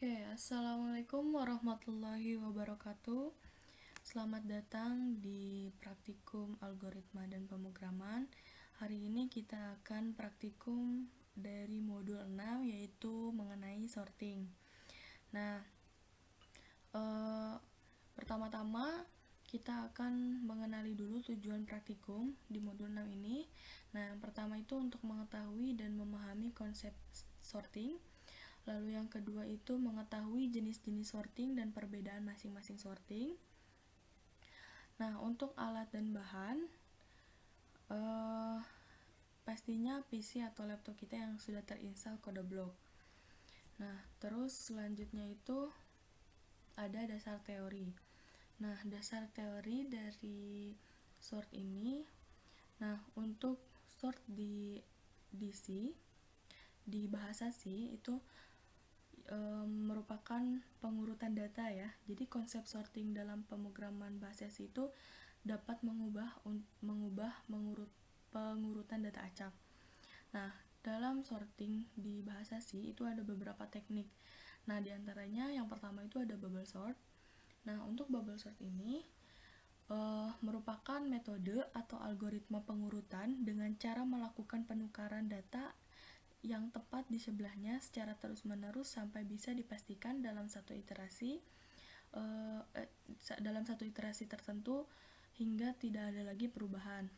Oke, assalamualaikum warahmatullahi wabarakatuh. Selamat datang di praktikum algoritma dan pemrograman. Hari ini kita akan praktikum dari modul 6 yaitu mengenai sorting. Nah, pertama-tama kita akan mengenali dulu tujuan praktikum di modul 6 ini. Nah, yang pertama itu untuk mengetahui dan memahami konsep sorting. Lalu yang kedua itu mengetahui jenis-jenis sorting dan perbedaan masing-masing sorting. Nah, untuk alat dan bahan, pastinya PC atau laptop kita yang sudah terinstall CodeBlock. Nah, terus selanjutnya itu ada dasar teori. Nah, dasar teori dari sort ini, nah untuk sort di C, di bahasa C itu merupakan pengurutan data ya. Jadi konsep sorting dalam pemrograman bahasa C itu dapat mengubah pengurutan data acak. Nah, dalam sorting di bahasa C itu ada beberapa teknik. Nah, diantaranya yang pertama itu ada bubble sort. Nah, untuk bubble sort ini merupakan metode atau algoritma pengurutan dengan cara melakukan penukaran data yang tepat di sebelahnya secara terus-menerus sampai bisa dipastikan dalam satu iterasi tertentu hingga tidak ada lagi perubahan.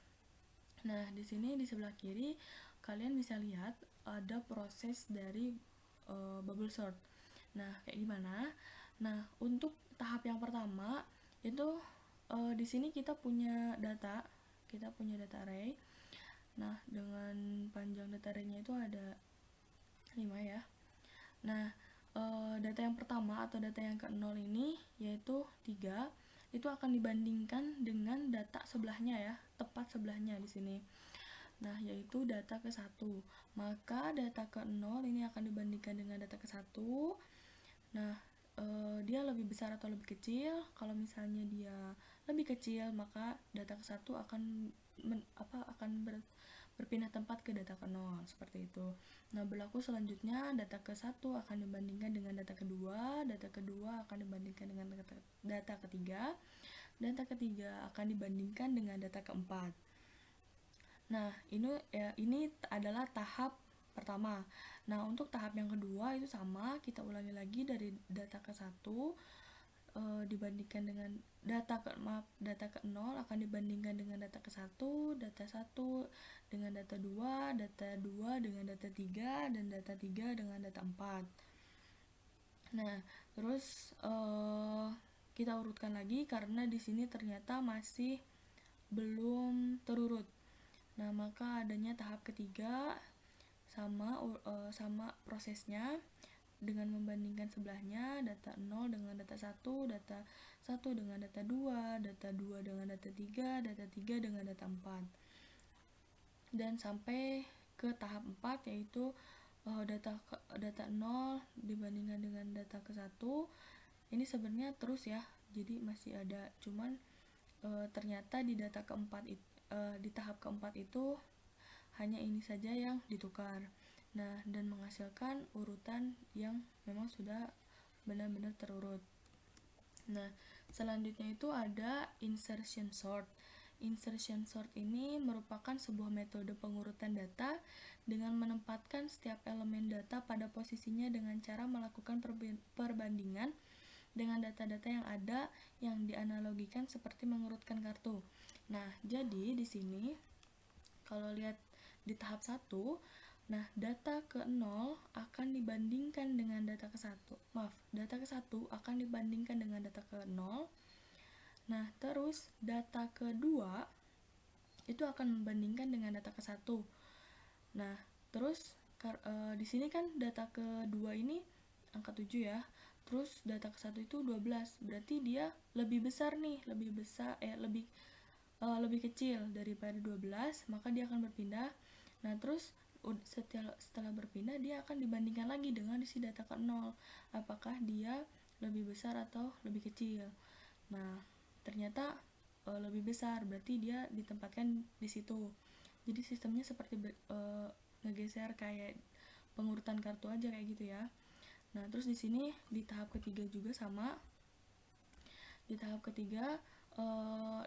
Nah, di sini di sebelah kiri kalian bisa lihat ada proses dari bubble sort. Nah, kayak gimana? Nah, untuk tahap yang pertama itu di sini kita punya data array. Nah, dengan panjang data array-nya itu ada 5 ya. Nah, data yang pertama atau data yang ke-0 ini yaitu 3, itu akan dibandingkan dengan data sebelahnya ya, tepat sebelahnya di sini. Nah, yaitu data ke-1. Maka data ke-0 ini akan dibandingkan dengan data ke-1. Nah, dia lebih besar atau lebih kecil. Kalau misalnya dia lebih kecil, maka data ke-1 akan berpindah tempat ke data ke-0 seperti itu. Nah, berlaku selanjutnya data ke-1 akan dibandingkan dengan data kedua, data kedua akan dibandingkan dengan data ketiga, data ketiga akan dibandingkan dengan data keempat. Nah, ini adalah tahap pertama. Nah, untuk tahap yang kedua itu sama, kita ulangi lagi dari data ke-1 dibandingkan dengan data ke-0 akan dibandingkan dengan data ke-1, data 1 dengan data 2, data 2 dengan data 3, dan data 3 dengan data 4. Nah, terus kita urutkan lagi karena di sini ternyata masih belum terurut. Nah, maka adanya tahap ketiga sama prosesnya dengan membandingkan sebelahnya data 0 dengan data 1, data 1 dengan data 2, data 2 dengan data 3, data 3 dengan data 4. Dan sampai ke tahap 4 yaitu data 0 dibandingkan dengan data ke-1. Ini sebenarnya terus ya. Jadi masih ada, cuman ternyata di data keempat di tahap keempat itu hanya ini saja yang ditukar. Nah, dan menghasilkan urutan yang memang sudah benar-benar terurut. Nah, selanjutnya itu ada insertion sort. Insertion sort ini merupakan sebuah metode pengurutan data dengan menempatkan setiap elemen data pada posisinya dengan cara melakukan perbandingan dengan data-data yang ada yang dianalogikan seperti mengurutkan kartu. Nah, jadi di sini kalau lihat di tahap 1, nah data ke-0 akan dibandingkan dengan data ke-1. Data ke-1 akan dibandingkan dengan data ke-0. Nah, terus data kedua itu akan membandingkan dengan data ke-1. Nah, terus di sini kan data kedua ini angka 7 ya. Terus data ke-1 itu 12. Berarti dia lebih besar nih, lebih kecil daripada 12, maka dia akan berpindah. Nah, terus setelah berpindah dia akan dibandingkan lagi dengan isi data ke-0. Apakah dia lebih besar atau lebih kecil? Nah, ternyata lebih besar, berarti dia ditempatkan di situ. Jadi sistemnya seperti ngegeser kayak pengurutan kartu aja kayak gitu ya. Nah, terus di sini di tahap ketiga juga sama. Di tahap ketiga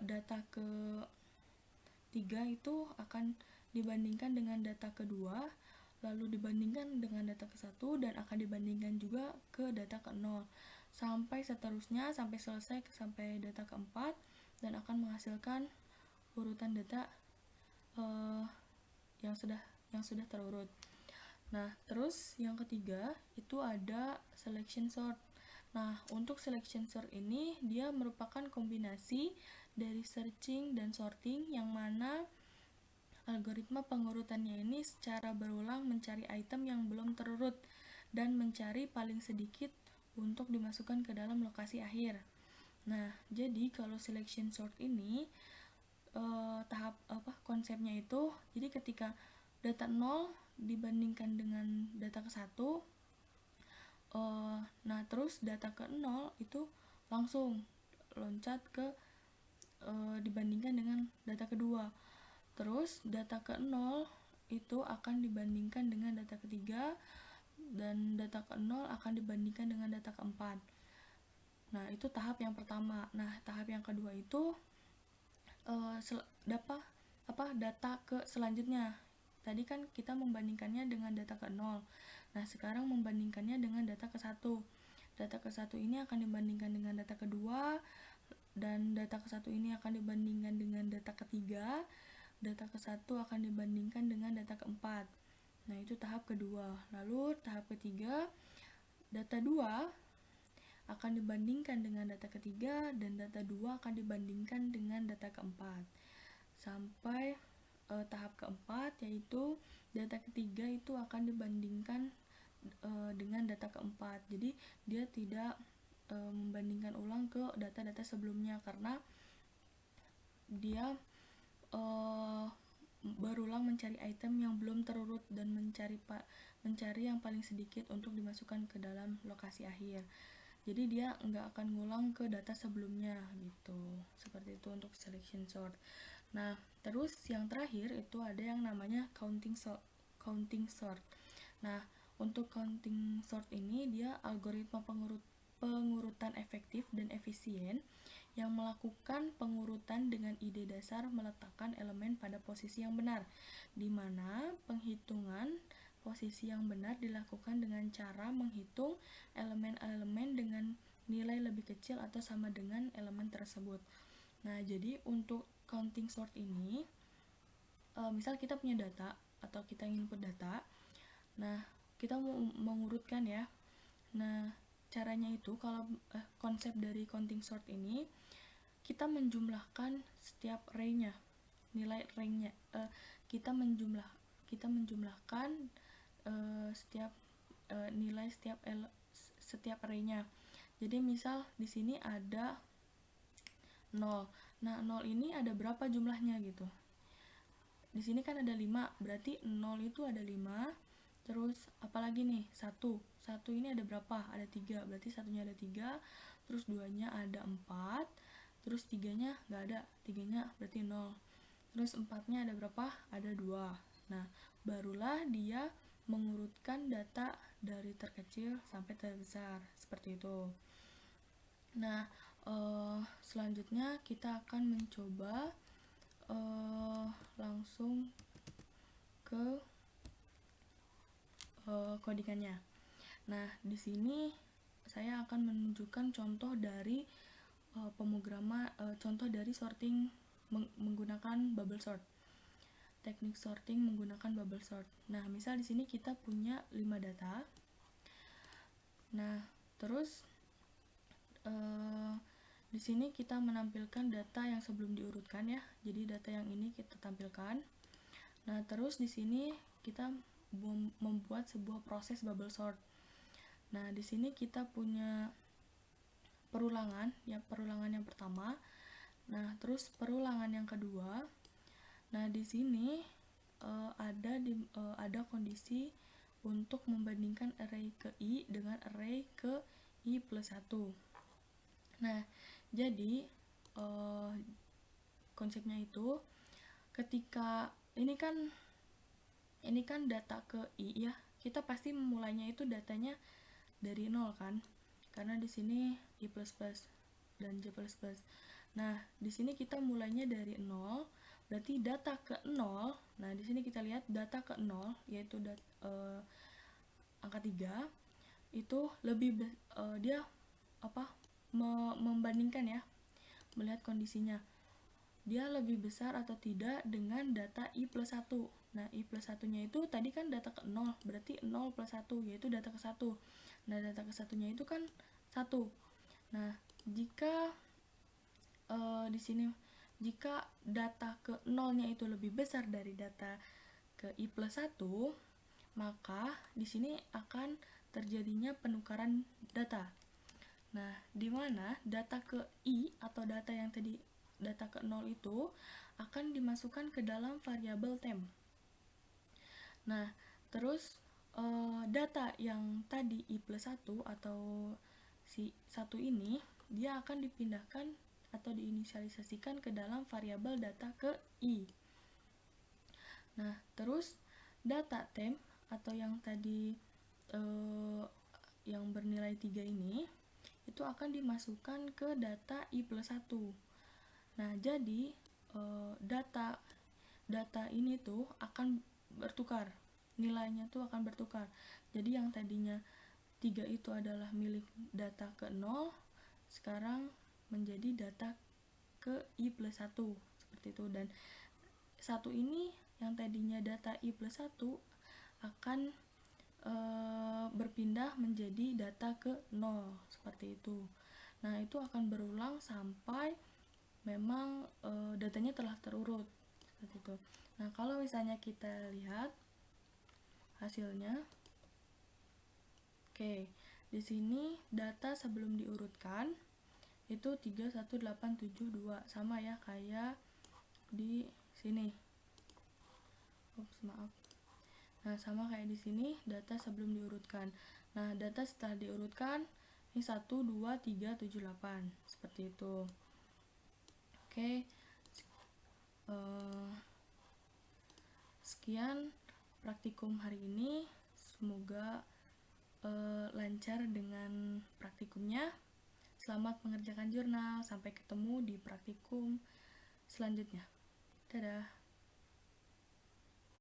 data ketiga itu akan dibandingkan dengan data kedua, lalu dibandingkan dengan data ke-1 dan akan dibandingkan juga ke data ke-0 sampai seterusnya sampai selesai sampai data ke-4 dan akan menghasilkan urutan data yang sudah terurut. Nah, terus yang ketiga itu ada selection sort. Nah, untuk selection sort ini dia merupakan kombinasi dari searching dan sorting yang mana algoritma pengurutannya ini secara berulang mencari item yang belum terurut dan mencari paling sedikit untuk dimasukkan ke dalam lokasi akhir. Nah, jadi kalau selection sort ini konsepnya itu, jadi ketika data 0 dibandingkan dengan data ke-1, nah terus data ke-0 itu langsung loncat ke dibandingkan dengan data kedua. Terus data ke-0 itu akan dibandingkan dengan data ketiga dan data ke-0 akan dibandingkan dengan data ke-4. Nah, itu tahap yang pertama. Nah, tahap yang kedua itu data ke selanjutnya. Tadi kan kita membandingkannya dengan data ke-0. Nah, sekarang membandingkannya dengan data ke-1. Data ke-1 ini akan dibandingkan dengan data kedua, dan data ke-1 ini akan dibandingkan dengan data ketiga, data ke-1 akan dibandingkan dengan data ke-4. Nah, itu tahap kedua. Lalu tahap ketiga, data 2 akan dibandingkan dengan data ketiga dan data 2 akan dibandingkan dengan data ke-4. Sampai tahap keempat, yaitu data ketiga itu akan dibandingkan dengan data keempat. Jadi dia tidak membandingkan ulang ke data-data sebelumnya karena dia berulang mencari item yang belum terurut dan mencari yang paling sedikit untuk dimasukkan ke dalam lokasi akhir. Jadi dia nggak akan ngulang ke data sebelumnya gitu. Seperti itu untuk selection sort. Nah, terus yang terakhir itu ada yang namanya counting sort. Nah, untuk counting sort ini dia algoritma pengurutan efektif dan efisien yang melakukan pengurutan dengan ide dasar meletakkan elemen pada posisi yang benar, di mana penghitungan posisi yang benar dilakukan dengan cara menghitung elemen-elemen dengan nilai lebih kecil atau sama dengan elemen tersebut. Nah, jadi untuk counting sort ini, misal kita punya data atau kita input data, nah kita mau mengurutkan ya. Nah, caranya itu kalau konsep dari counting sort ini kita menjumlahkan setiap array-nya, nilai rank-nya. Kita menjumlahkan setiap nilai setiap array-nya. Jadi misal di sini ada 0. Nah, 0 ini ada berapa jumlahnya gitu. Di sini kan ada 5, berarti 0 itu ada 5. Terus apalagi nih? 1 ini ada berapa? Ada 3, berarti satunya ada 3. Terus 2-nya ada 4. Terus 3-nya nggak ada, 3-nya berarti 0. Terus 4-nya ada berapa? Ada 2. Nah, barulah dia mengurutkan data dari terkecil sampai terbesar, seperti itu. Nah, selanjutnya kita akan mencoba langsung ke codingannya. Nah, di sini saya akan menunjukkan contoh dari contoh dari sorting menggunakan bubble sort. Teknik sorting menggunakan bubble sort. Nah, misal di sini kita punya 5 data. Nah, terus di sini kita menampilkan data yang sebelum diurutkan ya. Jadi data yang ini kita tampilkan. Nah, terus di sini kita membuat sebuah proses bubble sort. Nah, di sini kita punya perulangan yang pertama. Nah, terus perulangan yang kedua. Nah, di sini ada kondisi untuk membandingkan array ke i dengan array ke i plus 1. Nah, jadi konsepnya itu ketika ini kan data ke i ya, kita pasti memulainya itu datanya dari 0 kan, karena di sini I++ dan J++. Nah, di sini kita mulainya dari 0, berarti data ke 0. Nah, di sini kita lihat data ke 0 yaitu angka 3 itu lebih dia membandingkan ya, melihat kondisinya. Dia lebih besar atau tidak dengan data I+1. Nah, I+1-nya itu tadi kan data ke 0, berarti 0 plus 1, yaitu data ke 1. Nah, data ke 1-nya itu kan 1. Nah, jika di sini jika data ke 0-nya itu lebih besar dari data ke I+1, maka di sini akan terjadinya penukaran data. Nah, di mana data ke I atau data yang tadi data ke 0 itu akan dimasukkan ke dalam variabel temp. Nah, terus data yang tadi I+1 atau si 1 ini dia akan dipindahkan atau diinisialisasikan ke dalam variabel data ke I. Nah, terus data temp atau yang tadi yang bernilai 3 ini itu akan dimasukkan ke data I+1. Nah, jadi data ini tuh akan bertukar, nilainya tuh akan bertukar. Jadi yang tadinya 3 itu adalah milik data ke 0, sekarang menjadi data ke I+1 seperti itu. Dan 1 ini yang tadinya data I+1 akan berpindah menjadi data ke 0 seperti itu. Nah, itu akan berulang sampai memang datanya telah terurut seperti itu. Nah, kalau misalnya kita lihat hasilnya, oke, di sini data sebelum diurutkan itu 31872, sama ya kayak di sini. Maaf. Nah, sama kayak di sini data sebelum diurutkan. Nah, data setelah diurutkan ini 1 2 3 7 8 seperti itu. Oke. Sekian praktikum hari ini. Semoga lancar dengan praktikumnya. Selamat mengerjakan jurnal. Sampai ketemu di praktikum selanjutnya. Dadah.